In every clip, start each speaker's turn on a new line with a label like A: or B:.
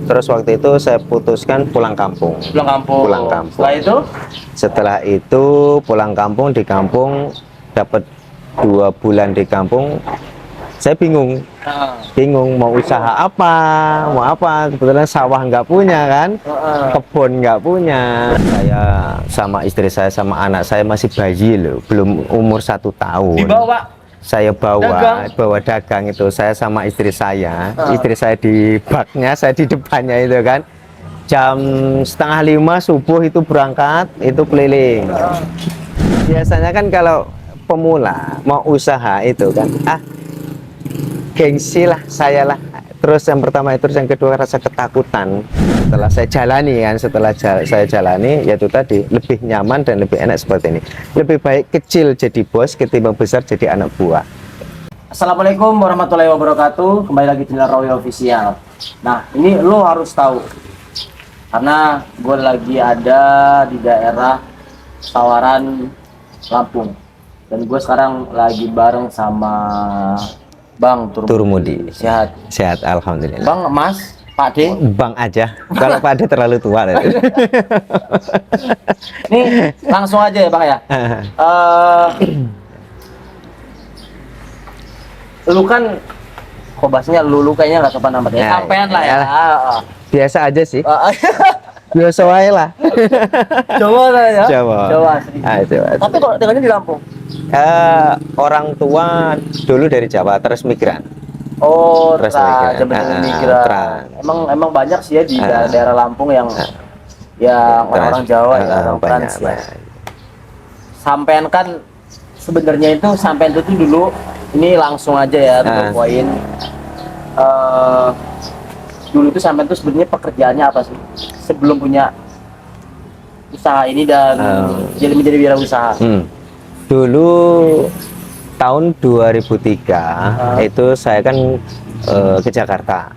A: Terus waktu itu saya putuskan pulang kampung.
B: Pulang kampung.
A: Pulang kampung.
B: Setelah itu
A: Pulang kampung, di kampung dapat 2 bulan di kampung, saya bingung mau usaha apa, kebetulan sawah nggak punya kan, kebun nggak punya. Saya sama istri saya sama anak saya masih bayi loh, belum umur 1 tahun. Saya bawa dagang itu, saya sama istri saya di baknya, saya di depannya itu kan. Jam 4:30 subuh itu berangkat, itu keliling. Biasanya kan kalau pemula mau usaha itu kan, gengsi lah, saya lah. Terus yang pertama itu, terus yang kedua rasa ketakutan. Setelah saya jalani, yaitu tadi lebih nyaman dan lebih enak seperti ini. Lebih baik kecil jadi bos ketimbang besar jadi anak buah.
B: Assalamualaikum warahmatullahi wabarakatuh. Kembali lagi di channel Rawi Official. Nah, ini lo harus tahu, karena gue lagi ada di daerah Tawaran, Lampung, dan gue sekarang lagi bareng sama Bang Turmudi.
A: Sehat, alhamdulillah.
B: Bang, Mas, Pak D.
A: Bang aja. Kalau Pak D terlalu tua.
B: Nih langsung aja ya Bang ya. Lu kan, kok bahasanya lu kayaknya nggak sopan amat ya. Sampean lah ya.
A: Biasa aja sih. Biasa wae lah.
B: Jawa lah ya.
A: Jawa.
B: Tapi kok tinggalnya di Lampung?
A: Orang tua dulu dari Jawa, terus migran.
B: Oh, migran. Emang banyak sih ya di daerah Lampung yang orang Jawa ya, orang Trans ya. Sampean kan sebenarnya itu dulu ini langsung aja ya poin. Dulu itu sampean tuh sebenarnya pekerjaannya apa sih sebelum punya usaha ini dan jadi menjadi wirausaha? Dulu
A: tahun 2003 itu saya kan ke Jakarta,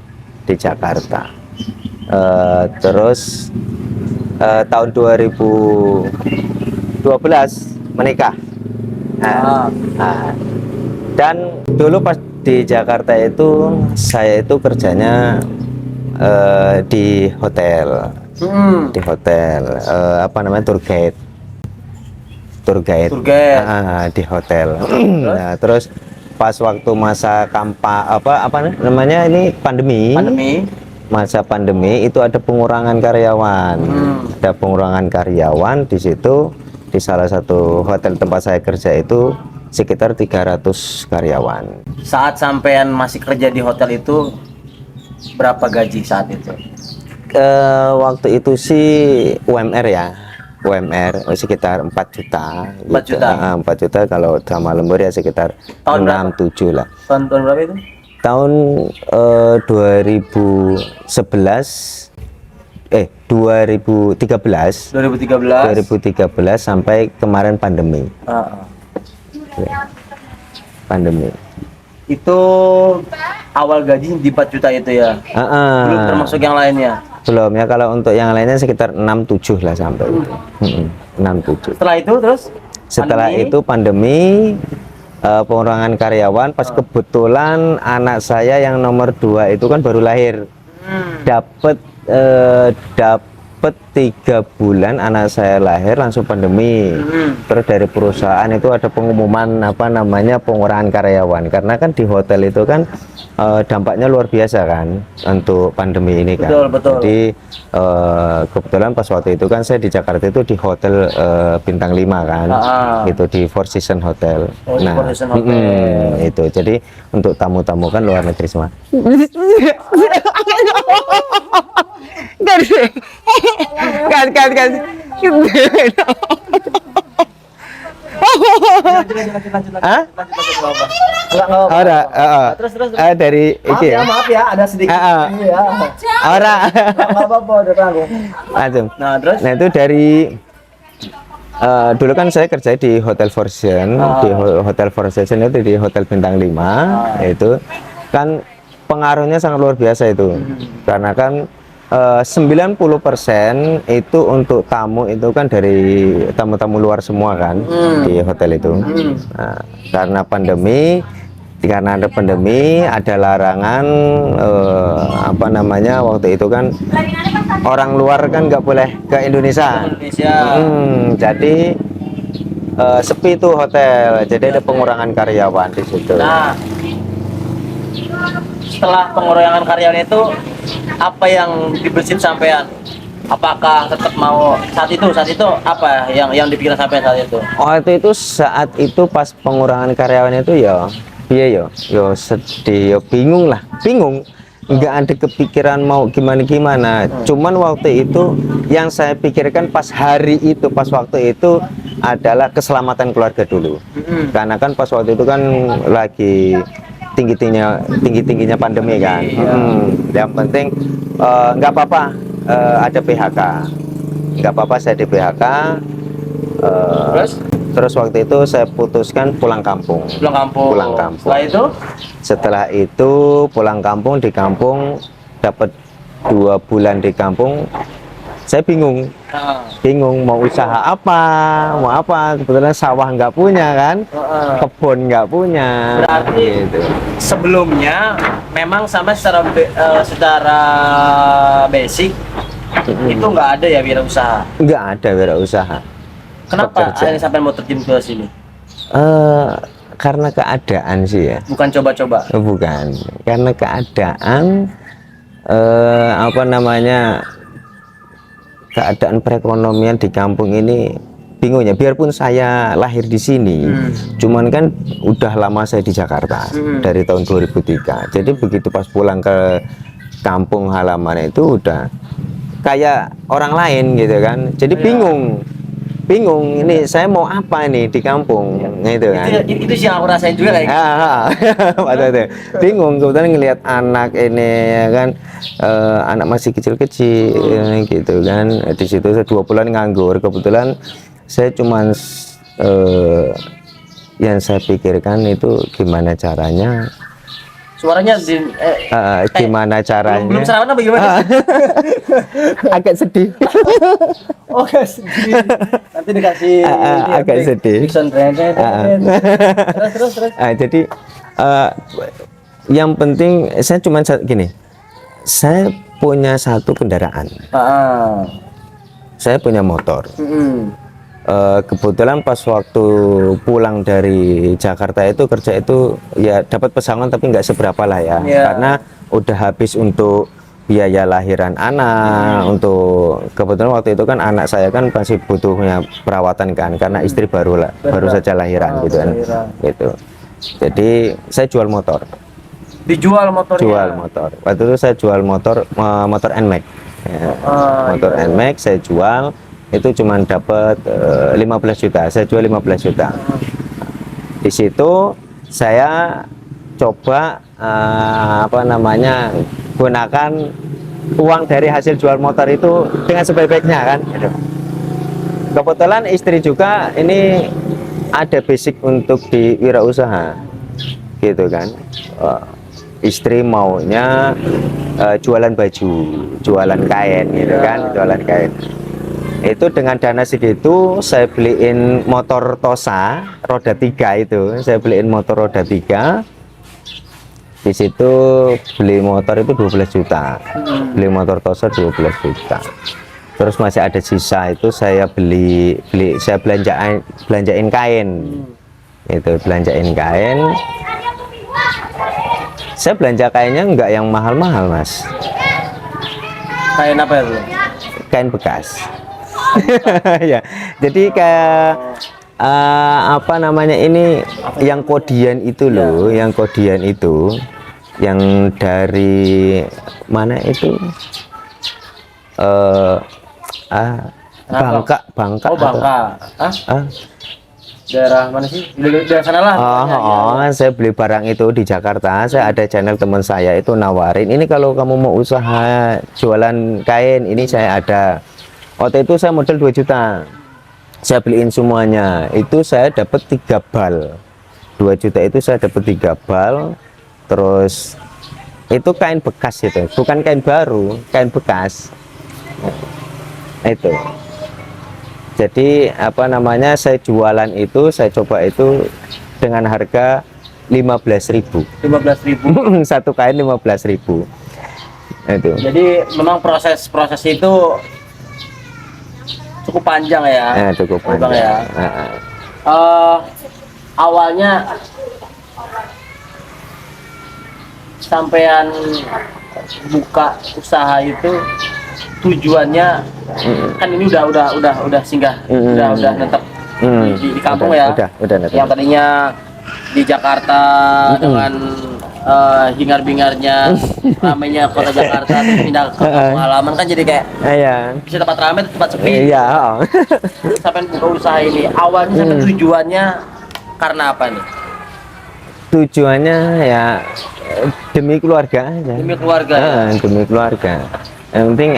A: terus tahun 2012 menikah. Dan dulu pas di Jakarta itu saya itu kerjanya di hotel, apa namanya, tour guide di hotel. Nah, terus pas waktu masa masa pandemi itu ada pengurangan karyawan. Di situ, di salah satu hotel tempat saya kerja itu sekitar 300 karyawan.
B: Saat sampean masih kerja di hotel itu berapa gaji saat itu?
A: Waktu itu sih UMR sekitar 4 juta.
B: 4 juta.
A: 4 juta kalau drama lembur ya sekitar 6-7 lah.
B: Tahun berapa itu?
A: Tahun 2013 sampai kemarin pandemi. Pandemi.
B: Itu awal gaji di 4 juta itu ya? Belum termasuk yang lainnya?
A: Belum ya, kalau untuk yang lainnya sekitar 6-7 lah sampai itu. 6-7. Setelah itu pandemi, pengurangan karyawan. Pas kebetulan anak saya yang nomor 2 itu kan baru lahir. Dapat 3 bulan anak saya lahir langsung pandemi. Terus dari perusahaan itu ada pengumuman pengurangan karyawan, karena kan di hotel itu kan dampaknya luar biasa kan untuk pandemi ini kan.
B: Betul.
A: Jadi kebetulan pas waktu itu kan saya di Jakarta itu di hotel bintang 5 kan, gitu, di Four Seasons Hotel. Itu jadi untuk tamu-tamu kan luar negeri semua.
B: Terus.
A: Dari
B: maaf ya, ada sedikit ini ya.
A: Nah, itu dari dulu kan saya kerja di Hotel Four Seasons, itu di Hotel Bintang 5. Itu kan pengaruhnya sangat luar biasa itu, karena kan 90% itu untuk tamu itu kan dari tamu-tamu luar semua kan di hotel itu. Nah, karena pandemi karena ada pandemi, ada larangan apa namanya, waktu itu kan orang luar kan nggak boleh ke Indonesia.
B: Indonesia.
A: Jadi sepi tuh hotel, jadi ada pengurangan karyawan di situ.
B: Nah, setelah pengurangan karyawan itu apa yang dibersihin sampean? Apakah tetap mau saat itu apa yang dipikirin sampean saat itu?
A: Saat itu pas pengurangan karyawan itu ya, iya yo sedih, yo bingung, nggak ada kepikiran mau gimana. Cuman waktu itu yang saya pikirkan pas hari itu, pas waktu itu adalah keselamatan keluarga dulu. Karena kan pas waktu itu kan lagi tingginya pandemi kan. Yang penting nggak apa-apa, ada PHK, nggak apa-apa, saya di PHK. Terus waktu itu saya putuskan pulang kampung. Setelah itu pulang kampung, di kampung dapat 2 bulan di kampung, saya bingung mau usaha apa, kebetulan sawah nggak punya kan, kebun nggak punya.
B: Berarti gitu. Sebelumnya memang sama secara basic itu nggak ada ya wirausaha?
A: Nggak ada wirausaha.
B: Kenapa akhirnya sampai mau terjun ke sini?
A: Karena keadaan sih ya.
B: Bukan coba-coba?
A: Bukan, karena keadaan apa namanya, keadaan perekonomian di kampung ini bingungnya. Biarpun saya lahir di sini, cuman kan udah lama saya di Jakarta dari tahun 2003. Jadi begitu pas pulang ke kampung halaman itu udah kayak orang lain gitu kan. Jadi bingung ini saya mau apa nih di kampung gitu kan.
B: Itu sih yang aku rasain juga kayak
A: gitu. Bingung, kebetulan ngelihat anak ini ya kan, anak masih kecil-kecil gitu kan. Di situ saya 2 bulan nganggur, kebetulan saya cuman yang saya pikirkan itu gimana caranya.
B: Suaranya
A: gimana caranya?
B: Belum sarapan apa gimana?
A: Agak sedih.
B: Oh, sedih. Nanti dikasih
A: agak sedih.
B: Terus.
A: Jadi yang penting saya cuma gini. Saya punya 1 kendaraan. Saya punya motor. Kebetulan pas waktu pulang dari Jakarta itu kerja itu ya dapat pesangon, tapi nggak seberapa lah ya, karena udah habis untuk biaya lahiran anak. Untuk kebetulan waktu itu kan anak saya kan masih butuhnya perawatan kan, karena istri baru saja lahiran gitu kan. Gitu. Jadi saya jual motor.
B: Dijual motornya?
A: Jual motor. Waktu itu saya jual motor NMAX. Motor NMAX saya jual. Itu cuma dapat 15 juta. Saya jual 15 juta. Di situ saya coba apa namanya, gunakan uang dari hasil jual motor itu dengan sebaik-baiknya kan gitu. Kebetulan istri juga ini ada basic untuk di wirausaha gitu kan. Istri maunya jualan baju, jualan kain gitu kan, jualan kain. Itu dengan dana segitu saya beliin motor Tosa roda 3 itu. Saya beliin motor roda 3. Di situ beli motor itu 12 juta. Beli motor Tosa 12 juta. Terus masih ada sisa itu saya saya belanjain kain. Itu belanjain kain. Saya belanja kainnya enggak yang mahal-mahal, Mas.
B: Kain apa itu?
A: Kain bekas. Ya, jadi kayak apa namanya ini, yang kodian itu loh, yang kodian itu, yang dari mana itu? Bangka.
B: Oh, Bangka. Daerah mana sih? Daerah sana lah.
A: Saya beli barang itu di Jakarta. Saya ada channel teman saya itu nawarin, ini kalau kamu mau usaha jualan kain, ini saya ada. Waktu itu saya modal 2 juta. Saya beliin semuanya. Itu saya dapat 3 bal. 2 juta itu saya dapat 3 bal. Terus itu kain bekas itu, bukan kain baru, kain bekas. Itu. Jadi apa namanya, saya jualan itu, saya coba itu dengan harga 15.000.
B: 15.000.
A: Satu kain 15.000. Itu.
B: Jadi memang proses itu cukup panjang ya.
A: Cukup
B: Bang
A: panjang.
B: ya. Awalnya sampean buka usaha itu tujuannya kan ini udah singgah, udah netep di kampung ya.
A: Udah netep.
B: Yang tadinya di Jakarta dengan hingar-bingarnya ramainya kota Jakarta, terus pindah ke kampung halaman kan jadi kayak bisa tempat ramai, tempat sepi.
A: Iya.
B: Sampai buka usaha ini awalnya sampai tujuannya karena apa nih?
A: Tujuannya ya demi keluarga aja.
B: Demi keluarga.
A: Demi keluarga. Yang penting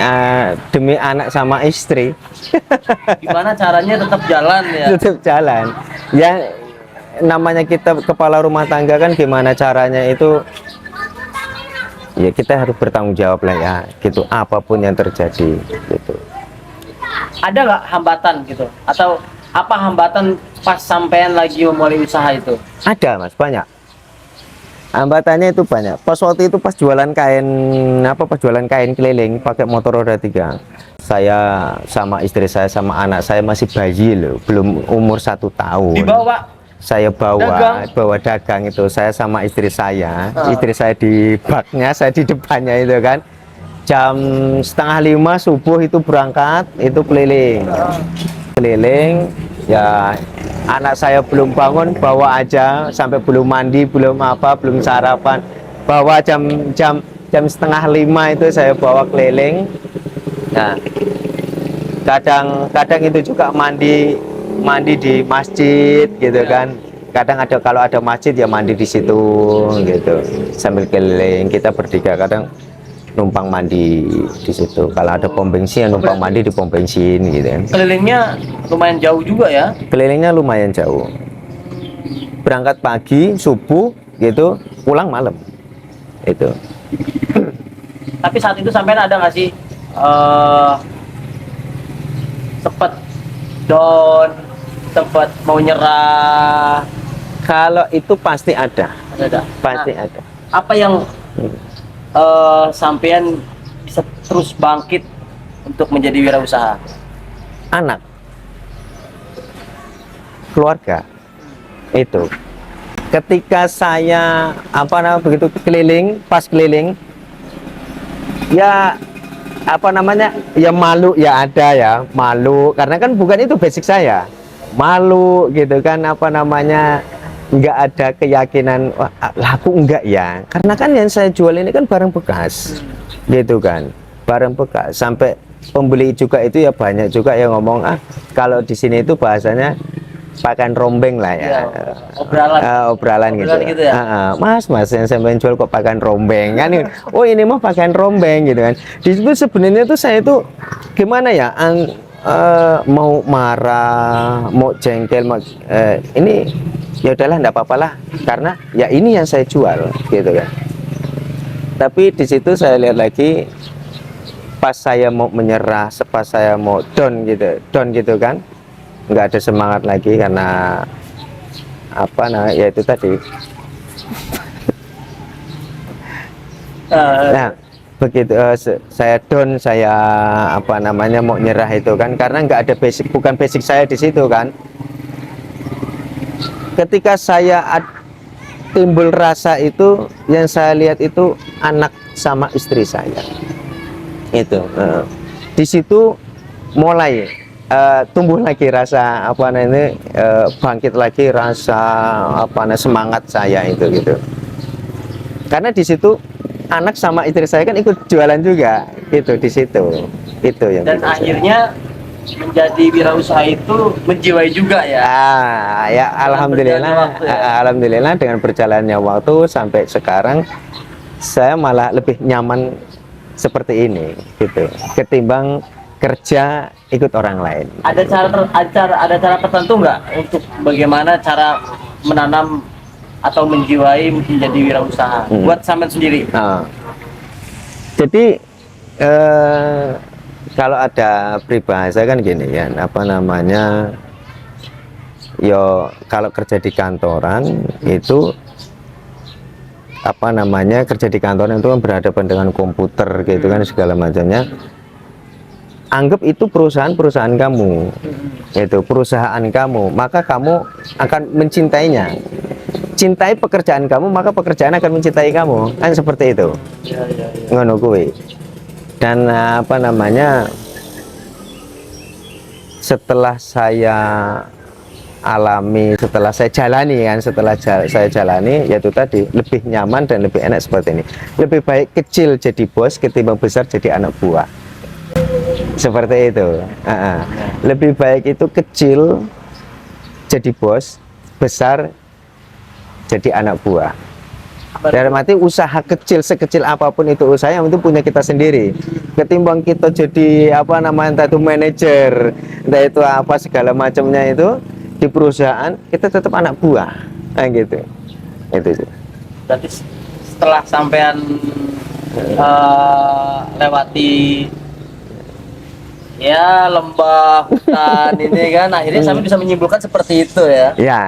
A: demi anak sama istri.
B: Gimana caranya tetap jalan ya?
A: Tetap jalan. Ya namanya kita kepala rumah tangga kan gimana caranya itu ya kita harus bertanggung jawab lah ya gitu, apapun yang terjadi gitu.
B: Ada nggak hambatan gitu atau apa hambatan pas sampean lagi memulai usaha itu?
A: Ada Mas, banyak hambatannya itu banyak. Pas waktu itu pas jualan kain keliling pakai motor roda 3, saya sama istri saya sama anak saya masih bayi loh, belum umur 1 tahun.
B: Dibawa
A: saya bawa dagang itu, saya sama istri saya, istri saya di baknya, saya di depannya itu kan. Jam 4:30 subuh itu berangkat, itu keliling ya, anak saya belum bangun bawa aja, sampai belum mandi, belum sarapan, bawa jam 4:30 itu saya bawa keliling. Nah, kadang itu juga mandi di masjid gitu kan. Kadang kalau ada masjid ya mandi di situ gitu, sambil keliling. Kita bertiga kadang numpang mandi di situ. Kalau ada pom bensin ya numpang mandi di pom bensin gitu kan.
B: Kelilingnya lumayan jauh juga ya?
A: Kelilingnya lumayan jauh. Berangkat pagi subuh gitu, pulang malam. Itu.
B: Tapi saat itu sampean ada nggak sih sempet down, sempat mau nyerah?
A: Kalau itu pasti ada. Pasti
B: Nah,
A: ada.
B: apa yang sampean bisa terus bangkit untuk menjadi wirausaha?
A: Anak, keluarga. Itu. Ketika saya begitu pas keliling ya ya malu ya, ada ya malu karena kan bukan itu basic saya, malu gitu kan, nggak ada keyakinan laku enggak ya, karena kan yang saya jual ini kan barang bekas gitu kan, barang bekas. Sampai pembeli juga itu ya banyak juga yang ngomong kalau di sini itu bahasanya pakan rombeng lah ya, obralan gitu ya. Mas yang sampai jual kok pakan rombeng kan? Oh ini mah pakan rombeng gitu kan. Di situ sebenarnya tuh saya tuh gimana ya, mau marah, mau jengkel, ini ya udahlah enggak apa-apa lah, karena ya ini yang saya jual gitu kan. Tapi di situ saya lihat lagi pas saya mau menyerah, pas saya mau down gitu kan, nggak ada semangat lagi karena ya itu tadi. Nah begitu saya down, saya mau nyerah itu kan, karena nggak ada bukan basic saya di situ kan. Ketika saya timbul rasa itu, yang saya lihat itu anak sama istri saya itu, di situ mulai tumbuh lagi rasa bangkit lagi rasa semangat saya itu gitu. Karena di situ anak sama istri saya kan ikut jualan juga gitu di situ. Itu yang
B: dan akhirnya menjadi wirausaha itu menjiwai juga ya.
A: Ya alhamdulillah dengan berjalannya waktu sampai sekarang saya malah lebih nyaman seperti ini gitu ketimbang kerja ikut orang lain.
B: Ada cara tertentu nggak untuk bagaimana cara menanam atau menjiwai menjadi wirausaha buat sampean sendiri?
A: Jadi kalau ada peribahasa kan gini kan, yo kalau kerja di kantoran itu apa namanya kerja di kantor itu kan berhadapan dengan komputer gitu kan segala macamnya. Anggap itu perusahaan kamu, itu perusahaan kamu, maka kamu akan mencintainya. Cintai pekerjaan kamu, maka pekerjaan akan mencintai kamu, kan seperti itu. Ngono kuwi. Dan apa namanya, setelah saya alami, setelah saya jalani kan, saya jalani, yaitu tadi lebih nyaman dan lebih enak seperti ini. Lebih baik kecil jadi bos ketimbang besar jadi anak buah. Seperti itu. Lebih baik itu kecil jadi bos, besar jadi anak buah. Dalam arti usaha kecil, sekecil apapun itu usaha, yang itu punya kita sendiri. Ketimbang kita jadi apa namanya, entah itu manajer, entah itu apa segala macamnya itu di perusahaan, kita tetap anak buah. Nah gitu. Itu sih.
B: Berarti setelah sampean lewati ya lembah hutan ini kan, akhirnya sampai bisa menyimpulkan seperti itu ya.
A: Ya,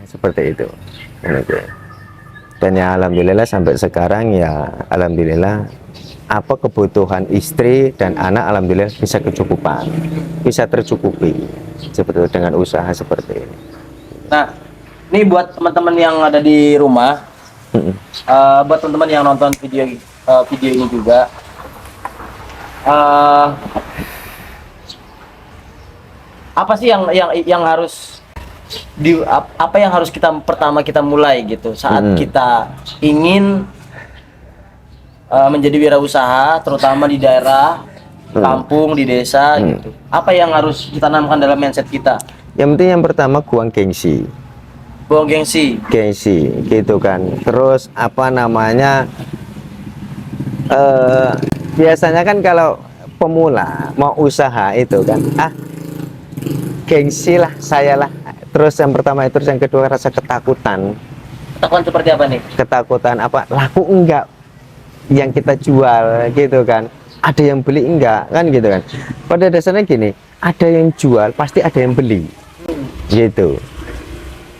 A: seperti itu. Dan ya alhamdulillah sampai sekarang ya alhamdulillah apa kebutuhan istri dan anak alhamdulillah bisa kecukupan, bisa tercukupi seperti dengan usaha seperti ini.
B: Nah, ini buat teman-teman yang ada di rumah, buat teman-teman yang nonton video ini juga, apa sih yang harus apa yang harus kita mulai gitu saat kita ingin menjadi wirausaha, terutama di daerah kampung, di desa gitu. Apa yang harus ditanamkan dalam mindset kita?
A: Yang penting yang pertama buang gengsi.
B: Buang gengsi.
A: Gengsi gitu kan. Terus apa namanya, biasanya kan kalau pemula mau usaha itu kan, gengsi lah, saya lah. Terus yang pertama itu, terus yang kedua rasa ketakutan.
B: Ketakutan seperti apa nih?
A: Ketakutan apa? Laku enggak yang kita jual gitu kan? Ada yang beli enggak kan gitu kan? Pada dasarnya gini, ada yang jual pasti ada yang beli, gitu.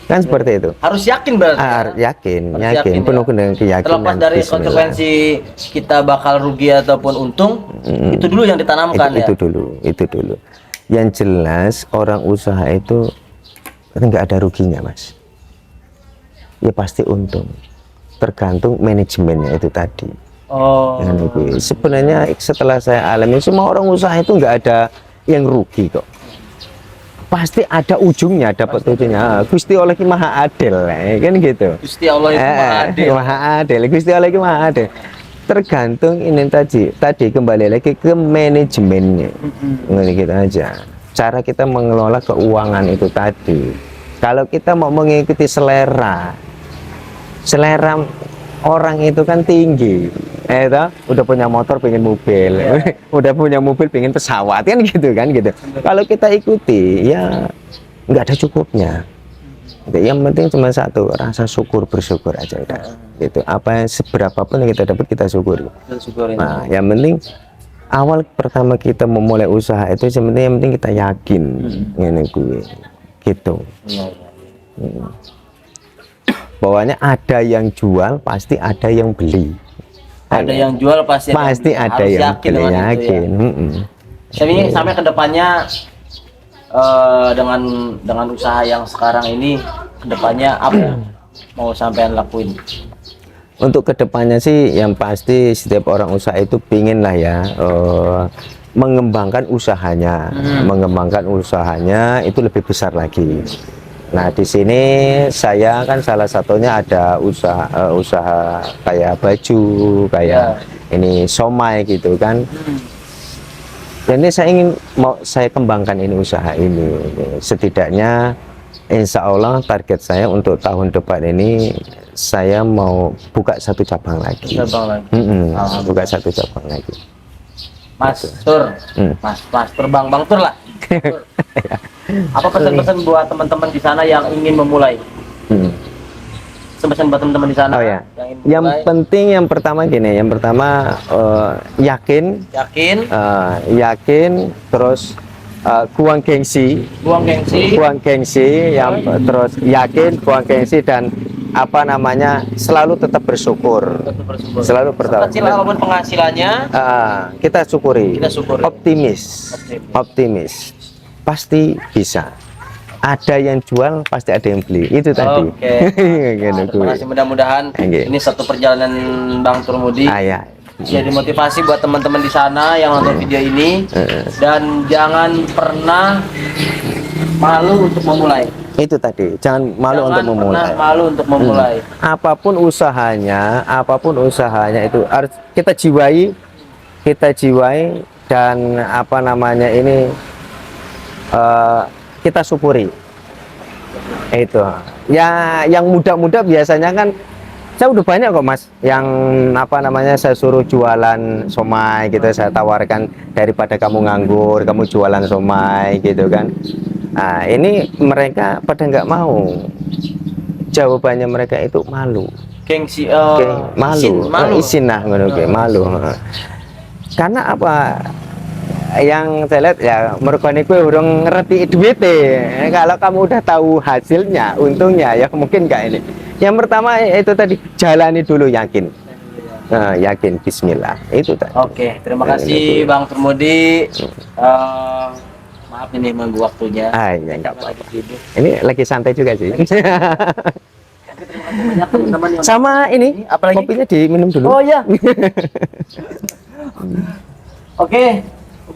A: Kan seperti itu.
B: Harus yakin berarti.
A: Yakin, penuh dengan keyakinan.
B: Terlepas dari konsekuensi kita bakal rugi ataupun untung, itu dulu yang ditanamkan ya.
A: Itu dulu. Yang jelas orang usaha itu nggak ada ruginya, Mas. Ya pasti untung. Tergantung manajemennya itu tadi. Sebenarnya setelah saya alami, semua orang usaha itu nggak ada yang rugi kok. Pasti ada ujungnya, dapat ujungnya. Gusti Allah ki Maha Adil, kan gitu.
B: Gusti Allah itu Maha Adil.
A: Maha Adil. Gusti Allah ki Maha Adil. Tergantung ini tadi kembali lagi ke manajemennya. Gitu aja. Cara kita mengelola keuangan itu tadi. Kalau kita mau mengikuti selera orang itu kan tinggi. Udah punya motor pengen mobil, udah punya mobil pengen pesawat kan gitu kan gitu. Kalau kita ikuti ya nggak ada cukupnya. Yang penting cuma satu, rasa syukur, bersyukur aja udah. Gitu. Apa seberapa pun yang kita dapat kita syukuri. Nah, yang penting awal pertama kita memulai usaha itu yang penting kita yakin ngene gue. Gitu. Bawahnya ada yang jual pasti ada yang beli.
B: Ada yang jual pasti
A: ada yang beli, yakin.
B: Tapi sampai kedepannya dengan usaha yang sekarang ini, kedepannya apa mau sampean lakuin?
A: Untuk kedepannya sih yang pasti setiap orang usaha itu pingin lah ya mengembangkan usahanya, itu lebih besar lagi. Nah di sini saya kan salah satunya ada usaha kayak baju, kayak ini somai gitu kan. Dan ini saya kembangkan ini usaha ini. Setidaknya insya Allah target saya untuk tahun depan ini saya mau buka satu cabang lagi. Buka satu cabang lagi.
B: Mas Tur, Mas Tur, Bang Tur lah. Apa pesan-pesan buat teman-teman di sana yang ingin memulai? Pesan buat teman-teman di sana.
A: Yang penting yang pertama gini, yakin, terus buang gengsi, terus yakin, buang gengsi dan apa namanya, selalu tetap bersyukur,
B: Tetap bersyukur.
A: selalu bertahan.
B: Sekecil apapun penghasilannya,
A: Kita syukuri,
B: kita syukuri.
A: optimis, optimis, pasti bisa. Ada yang jual, pasti ada yang beli. Itu tadi.
B: Oke.
A: Gitu,
B: Nah, terima
A: kuy.
B: kasih, mudah-mudahan
A: Oke.
B: ini satu perjalanan Bang Turmudi
A: Ya.
B: jadi motivasi buat teman-teman di sana yang nonton video ini, dan jangan pernah malu untuk memulai.
A: Itu tadi, jangan malu untuk memulai.
B: Pernah malu untuk memulai.
A: Apapun usahanya itu harus kita jiwai, dan apa namanya ini, kita syukuri. Itu ya, yang muda-muda biasanya kan, saya udah banyak kok Mas yang apa namanya, saya suruh jualan somai gitu, saya tawarkan, daripada kamu nganggur kamu jualan somai gitu kan. Nah ini mereka pada nggak mau, jawabannya mereka itu malu.
B: Gengsi,
A: Malu, isin lah ngono kuwi, malu. Karena apa? Yang saya lihat ya, mereka niku urung ngerti duitnya. Kalau kamu udah tahu hasilnya, untungnya ya mungkin nggak ini. Yang pertama itu tadi, jalani dulu, yakin. Yakin, bismillah. Itu tadi.
B: Oke, terima kasih Bang Turmudi. Maaf ini mengganggu waktunya.
A: Ya, nggak apa-apa. Ini lagi santai juga sih.
B: Banyak teman-teman yang
A: Sama ini,
B: apalagi?
A: kopinya diminum dulu.
B: Oh ya. Oke,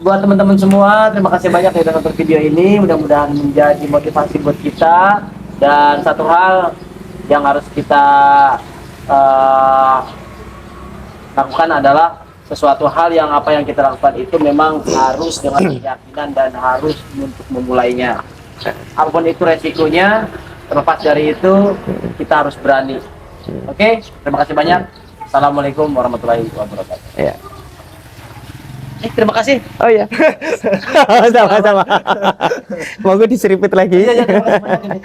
B: buat teman-teman semua, terima kasih banyak yang udah nonton video ini. Mudah-mudahan menjadi motivasi buat kita. Dan satu hal yang harus kita lakukan adalah sesuatu hal yang apa yang kita lakukan itu memang harus dengan keyakinan dan harus untuk memulainya. Apapun itu resikonya, terlepas dari itu kita harus berani. Oke, terima kasih banyak. Assalamualaikum warahmatullahi wabarakatuh.
A: Ya.
B: Terima kasih.
A: Oh ya. Sama-sama. Mau gue diseripit lagi.
B: Iya, terima kasih banyak ini.